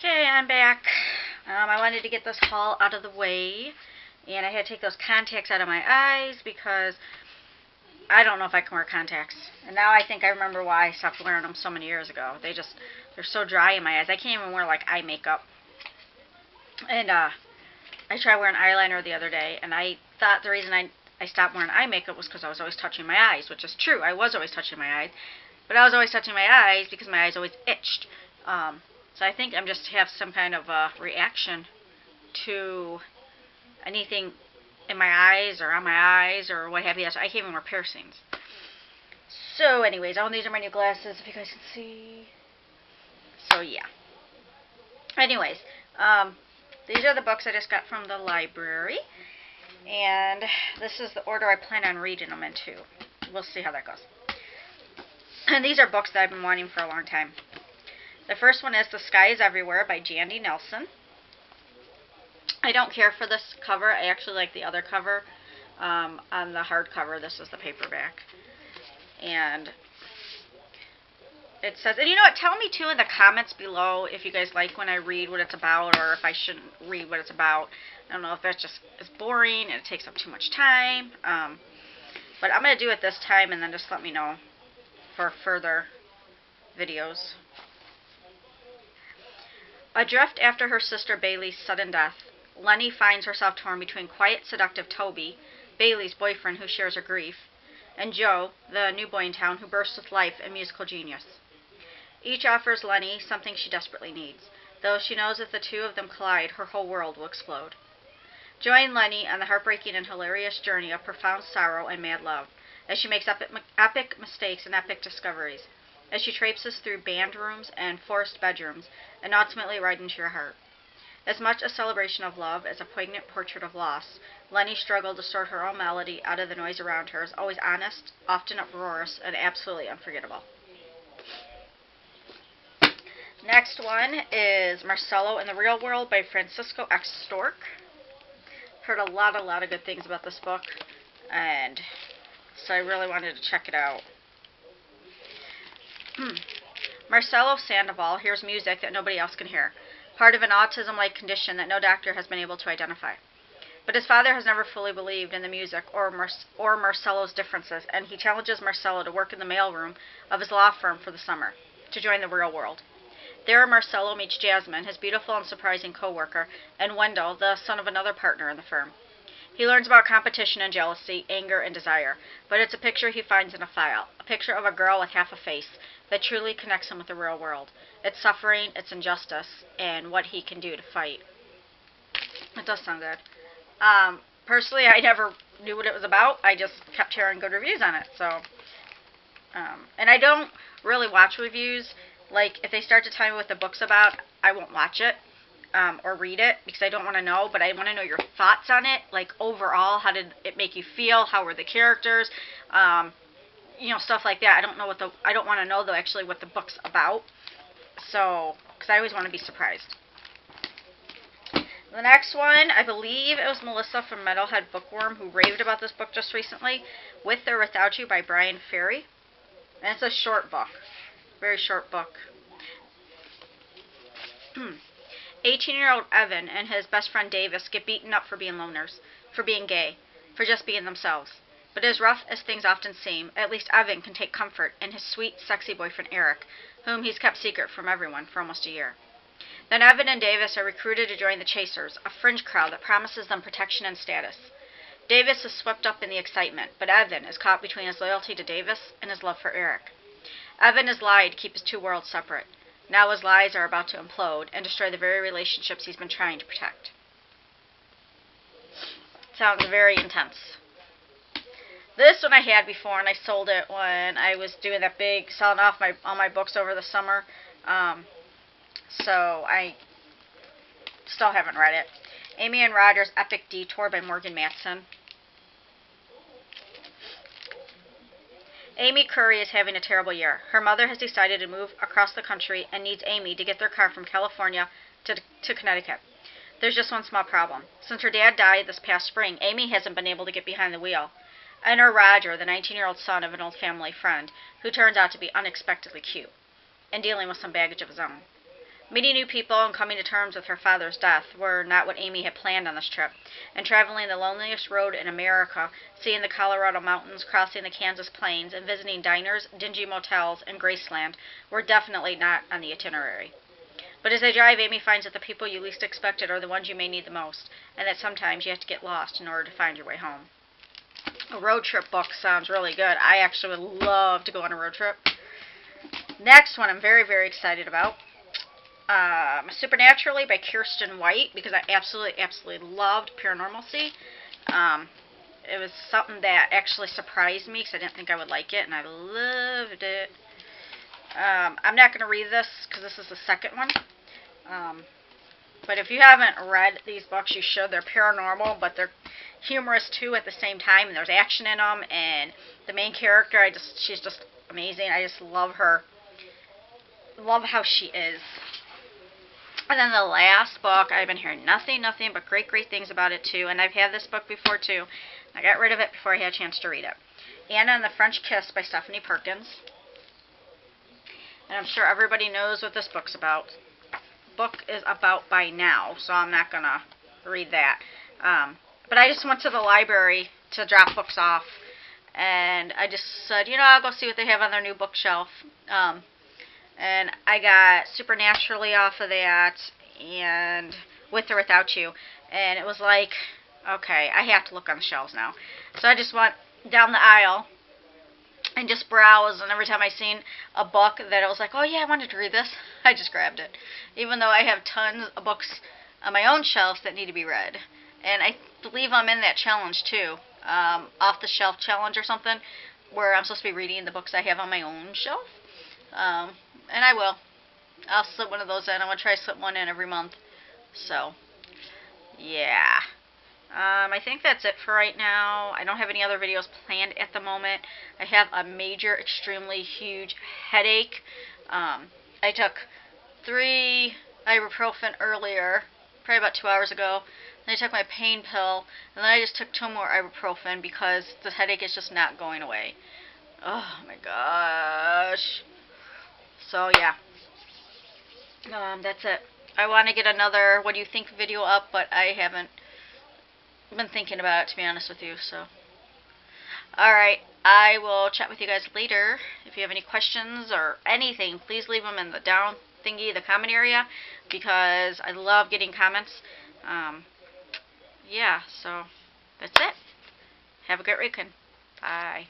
Okay, I'm back. I wanted to get this haul out of the way, and I had to take those contacts out of my eyes because I don't know if I can wear contacts. And now I think I remember why I stopped wearing them so many years ago. They're so dry in my eyes. I can't even wear like eye makeup. And I tried wearing eyeliner the other day, and I thought the reason I stopped wearing eye makeup was because I was always touching my eyes, which is true. I was always touching my eyes, but I was always touching my eyes because my eyes always itched. So I think I'm just have some kind of a reaction to anything in my eyes or on my eyes or what have you. So I can't even wear piercings. So anyways, these are my new glasses if you guys can see. So yeah. Anyways, these are the books I just got from the library. And this is the order I plan on reading them into. We'll see how that goes. And these are books that I've been wanting for a long time. The first one is The Sky is Everywhere by Jandy Nelson. I don't care for this cover. I actually like the other cover on the hardcover. This is the paperback. And it says, and you know what, tell me too in the comments below if you guys like when I read what it's about or if I shouldn't read what it's about. I don't know if that's just is boring and it takes up too much time. But I'm going to do it this time and then just let me know for further videos. Adrift after her sister Bailey's sudden death, Lenny finds herself torn between quiet, seductive Toby, Bailey's boyfriend who shares her grief, and Joe, the new boy in town who bursts with life and musical genius. Each offers Lenny something she desperately needs, though she knows if the two of them collide, her whole world will explode. Join Lenny on the heartbreaking and hilarious journey of profound sorrow and mad love, as she makes epic mistakes and epic discoveries, as she traipses through band rooms and forest bedrooms, and ultimately right into your heart. As much a celebration of love as a poignant portrait of loss, Lenny's struggle to sort her own melody out of the noise around her is always honest, often uproarious, and absolutely unforgettable. Next one is Marcello in the Real World by Francisco X. Stork. Heard a lot of good things about this book, and so I really wanted to check it out. Marcelo Sandoval hears music that nobody else can hear, part of an autism-like condition that no doctor has been able to identify. But his father has never fully believed in the music or Marcelo's differences, and he challenges Marcelo to work in the mailroom of his law firm for the summer, to join the real world. There Marcelo meets Jasmine, his beautiful and surprising co-worker, and Wendell, the son of another partner in the firm. He learns about competition and jealousy, anger and desire, but it's a picture he finds in a file, a picture of a girl with half a face that truly connects him with the real world, its suffering, its injustice, and what he can do to fight. It does sound good. Personally, I never knew what it was about. I just kept hearing good reviews on it. So, and I don't really watch reviews. Like, if they start to tell me what the book's about, I won't watch it. Or read it because I don't want to know, but I want to know your thoughts on it. Like overall, how did it make you feel? How were the characters? Stuff like that. I don't want to know though actually what the book's about. So, because I always want to be surprised. The next one, I believe it was Melissa from Metalhead Bookworm who raved about this book just recently, With or Without You by Brian Ferry. And it's a short book, very short book. 18-year-old Evan and his best friend Davis get beaten up for being loners, for being gay, for just being themselves. But as rough as things often seem, at least Evan can take comfort in his sweet, sexy boyfriend Eric, whom he's kept secret from everyone for almost a year. Then Evan and Davis are recruited to join the Chasers, a fringe crowd that promises them protection and status. Davis is swept up in the excitement, but Evan is caught between his loyalty to Davis and his love for Eric. Evan has lied to keep his two worlds separate. Now his lies are about to implode and destroy the very relationships he's been trying to protect. Sounds very intense. This one I had before, and I sold it when I was doing that big selling off all my books over the summer. So I still haven't read it. Amy and Roger's Epic Detour by Morgan Matson. Amy Curry is having a terrible year. Her mother has decided to move across the country and needs Amy to get their car from California to Connecticut. There's just one small problem. Since her dad died this past spring, Amy hasn't been able to get behind the wheel. Enter Roger, the 19-year-old son of an old family friend, who turns out to be unexpectedly cute, and dealing with some baggage of his own. Meeting new people and coming to terms with her father's death were not what Amy had planned on this trip, and traveling the loneliest road in America, seeing the Colorado mountains, crossing the Kansas plains, and visiting diners, dingy motels, and Graceland were definitely not on the itinerary. But as they drive, Amy finds that the people you least expected are the ones you may need the most, and that sometimes you have to get lost in order to find your way home. A road trip book sounds really good. I actually would love to go on a road trip. Next one I'm very, very excited about. Supernaturally by Kirsten White, because I absolutely loved Paranormalcy. It was something that actually surprised me because I didn't think I would like it, and I loved it. I'm not going to read this because this is the second one. But if you haven't read these books, you should. They're paranormal, but they're humorous too at the same time, and there's action in them, and the main character, she's just amazing. I just love her. Love how she is. And then the last book, I've been hearing nothing but great things about it too. And I've had this book before too. I got rid of it before I had a chance to read it. Anna and the French Kiss by Stephanie Perkins. And I'm sure everybody knows what this book's about. Book is about by now, so I'm not going to read that. But I just went to the library to drop books off. And I just said, I'll go see what they have on their new bookshelf. And I got Supernaturally off of that, and With or Without You. And it was like, okay, I have to look on the shelves now. So I just went down the aisle and just browsed, and every time I seen a book that I was like, oh yeah, I wanted to read this, I just grabbed it. Even though I have tons of books on my own shelves that need to be read. And I believe I'm in that challenge too, off the shelf challenge or something, where I'm supposed to be reading the books I have on my own shelf. And I will. I'll slip one of those in. I'm going to try to slip one in every month. So, yeah. I think that's it for right now. I don't have any other videos planned at the moment. I have a major, extremely huge headache. I took 3 ibuprofen earlier, probably about 2 hours ago. Then I took my pain pill, and then I just took 2 more ibuprofen because the headache is just not going away. Oh my gosh. So yeah, that's it. I want to get another what do you think video up, but I haven't been thinking about it, to be honest with you. So, alright, I will chat with you guys later. If you have any questions or anything, please leave them in the down thingy, the comment area, because I love getting comments. Yeah, so that's it. Have a great weekend. Bye.